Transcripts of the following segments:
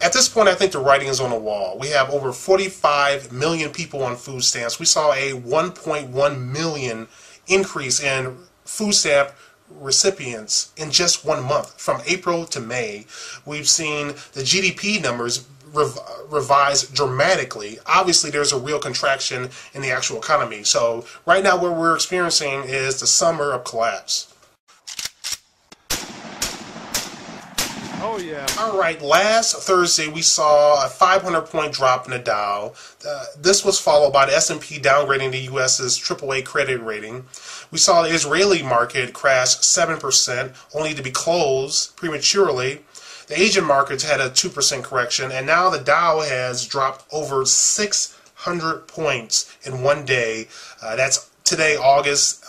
At this point, I think the writing is on the wall. We have over 45 million people on food stamps. We saw a 1.1 million increase in food stamp recipients in just 1 month. From April to May, we've seen the GDP numbers revised dramatically. Obviously, there's a real contraction in the actual economy. So right now what we're experiencing is the summer of collapse. Oh yeah. All right, last Thursday we saw a 500-point drop in the Dow. This was followed by the S&P downgrading the U.S.'s AAA credit rating. We saw the Israeli market crash 7%, only to be closed prematurely. The Asian markets had a 2% correction, and now the Dow has dropped over 600 points in one day. That's today, August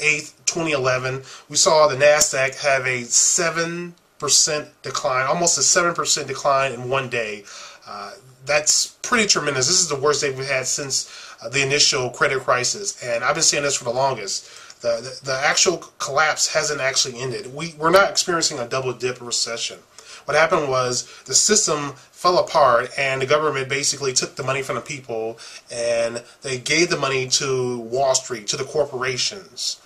8th, 2011. We saw the NASDAQ have a 7% decline, almost a 7% decline in one day. That's pretty tremendous. This is the worst day we've had since the initial credit crisis, and I've been saying this for the longest. The actual collapse hasn't actually ended. We're not experiencing a double dip recession. What happened was the system fell apart, and the government basically took the money from the people and they gave the money to Wall Street, to the corporations.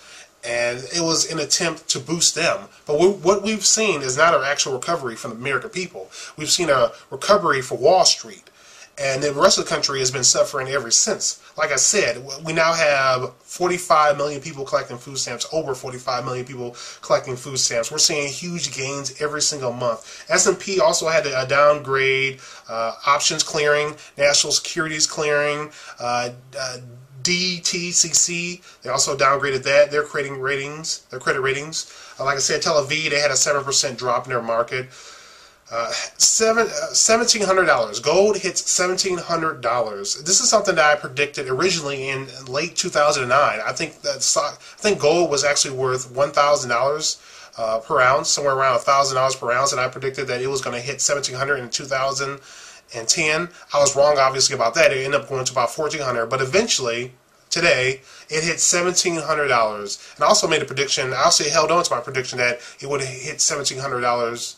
And it was an attempt to boost them. But what we've seen is not an actual recovery from the American people. We've seen a recovery for Wall Street. And the rest of the country has been suffering ever since. Like I said, we now have 45 million people collecting food stamps, over 45 million people collecting food stamps. We're seeing huge gains every single month. S&P also had a downgrade, options clearing, national securities clearing, DTCC, they also downgraded that, their credit ratings. Like I said, Tel Aviv, they had a 7% drop in their market. $1,700. Gold hits $1,700. This is something that I predicted originally in late 2009. I think gold was actually worth $1,000 per ounce, somewhere around $1,000 per ounce, and I predicted that it was going to hit $1,700 in 2010. I was wrong, obviously, about that. It ended up going to about $1,400, but eventually, today, it hit $1,700. And I also made a prediction. I also held on to my prediction that it would hit $1,700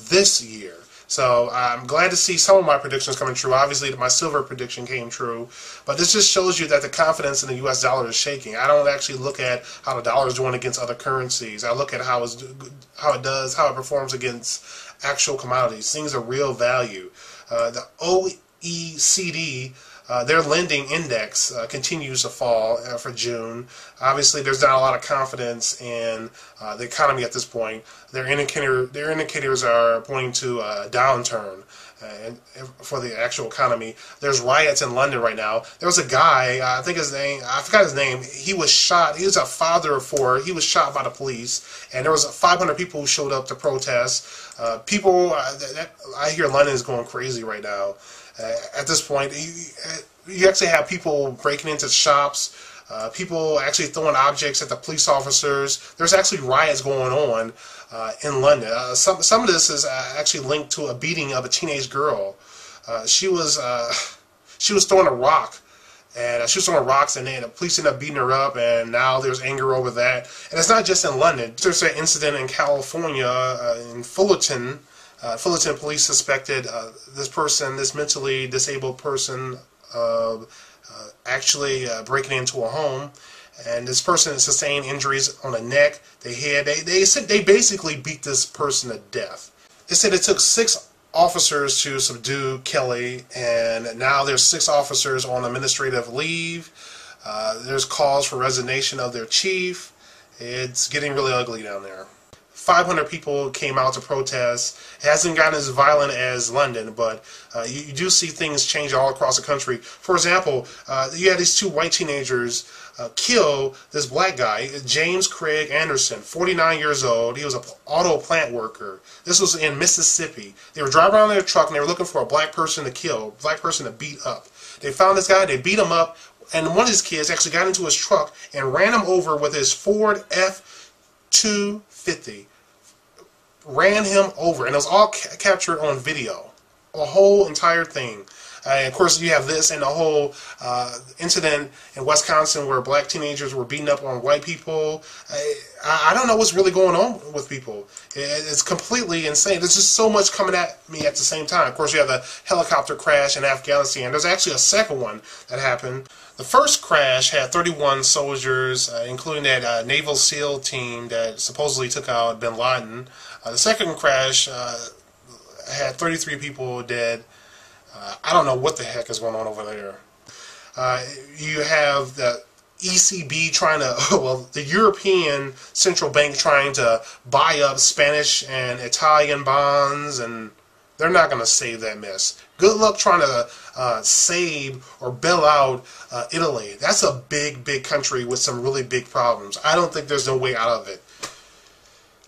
this year. So I'm glad to see some of my predictions coming true. Obviously, my silver prediction came true, but this just shows you that the confidence in the U.S. dollar is shaking. I don't actually look at how the dollar is doing against other currencies. I look at how it performs against actual commodities, things of real value. The OECD, their lending index continues to fall for June. Obviously, there's not a lot of confidence in the economy at this point. Their indicators are pointing to a downturn for the actual economy. There's riots in London right now. There was a guy, I forgot his name. He was shot. He was a father of four. He was shot by the police, and there was 500 people who showed up to protest. I hear London is going crazy right now. At this point, you actually have people breaking into shops, people actually throwing objects at the police officers. There's actually riots going on in London. Some of this is actually linked to a beating of a teenage girl. She was throwing a rock, and she was throwing rocks, and then the police ended up beating her up, and now there's anger over that. And it's not just in London. There's an incident in California, in Fullerton. Fullerton police suspected this mentally disabled person of actually breaking into a home, and this person sustained injuries on the neck, the head. They said they basically beat this person to death. They said it took 6 officers to subdue Kelly, and now there's 6 officers on administrative leave. There's calls for resignation of their chief. It's getting really ugly down there. 500 people came out to protest. It hasn't gotten as violent as London, but you do see things change all across the country. For example, you had these 2 white teenagers kill this black guy, James Craig Anderson, 49 years old. He was an auto plant worker. This was in Mississippi. They were driving around in their truck, and they were looking for a black person to kill, a black person to beat up. They found this guy, they beat him up, and one of his kids actually got into his truck and ran him over with his Ford F-250. Ran him over, and it was all captured on video, a whole entire thing. Of course, you have this and the whole incident in Wisconsin where black teenagers were beating up on white people. I don't know what's really going on with people. It's completely insane. There's just so much coming at me at the same time. Of course, you have the helicopter crash in Afghanistan. There's actually a second one that happened. The first crash had 31 soldiers, including that Naval SEAL team that supposedly took out bin Laden. The second crash had 33 people dead. I don't know what the heck is going on over there. You have the ECB trying to, well, the European Central Bank trying to buy up Spanish and Italian bonds, and they're not going to save that mess. Good luck trying to save or bail out Italy. That's a big, big country with some really big problems. I don't think there's no way out of it.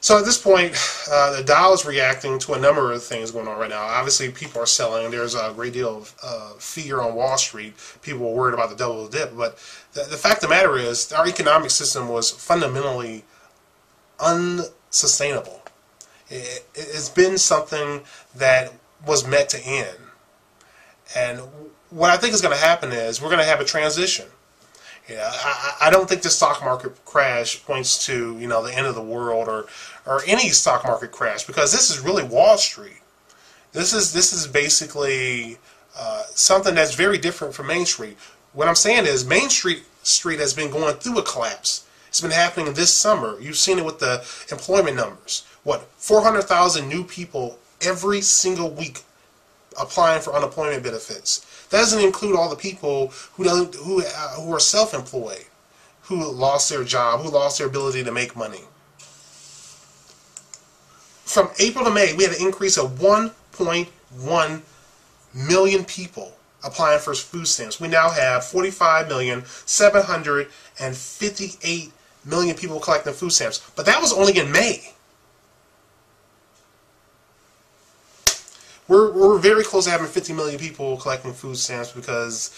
So at this point, the Dow is reacting to a number of things going on right now. Obviously, people are selling. There's a great deal of fear on Wall Street. People are worried about the double dip. But the fact of the matter is, our economic system was fundamentally unsustainable. It's been something that was meant to end. And what I think is going to happen is we're going to have a transition. I don't think the stock market crash points to, the end of the world or any stock market crash, because this is really Wall Street. This is basically something that's very different from Main Street. What I'm saying is Main Street has been going through a collapse. It's been happening this summer. You've seen it with the employment numbers. 400,000 new people every single week applying for unemployment benefits. That doesn't include all the people who are self-employed, who lost their job, who lost their ability to make money. From April to May, we had an increase of 1.1 million people applying for food stamps. We now have 45,758,000,000 people collecting food stamps. But that was only in May. We're very close to having 50 million people collecting food stamps, because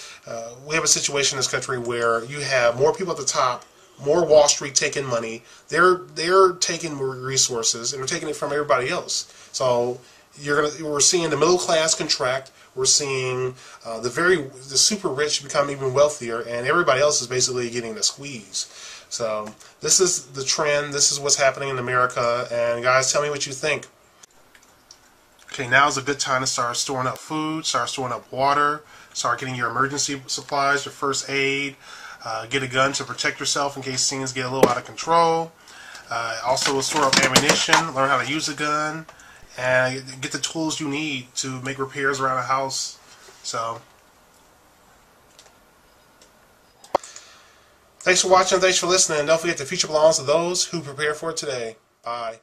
we have a situation in this country where you have more people at the top, more Wall Street taking money. They're taking resources and they're taking it from everybody else. So we're seeing the middle class contract. We're seeing the super rich become even wealthier, and everybody else is basically getting the squeeze. So this is the trend. This is what's happening in America. And guys, tell me what you think. Okay, now is a good time to start storing up food, start storing up water, start getting your emergency supplies, your first aid, get a gun to protect yourself in case things get a little out of control. Also store up ammunition, learn how to use a gun, and get the tools you need to make repairs around the house. So, thanks for watching, thanks for listening. Don't forget the future belongs to those who prepare for it today. Bye.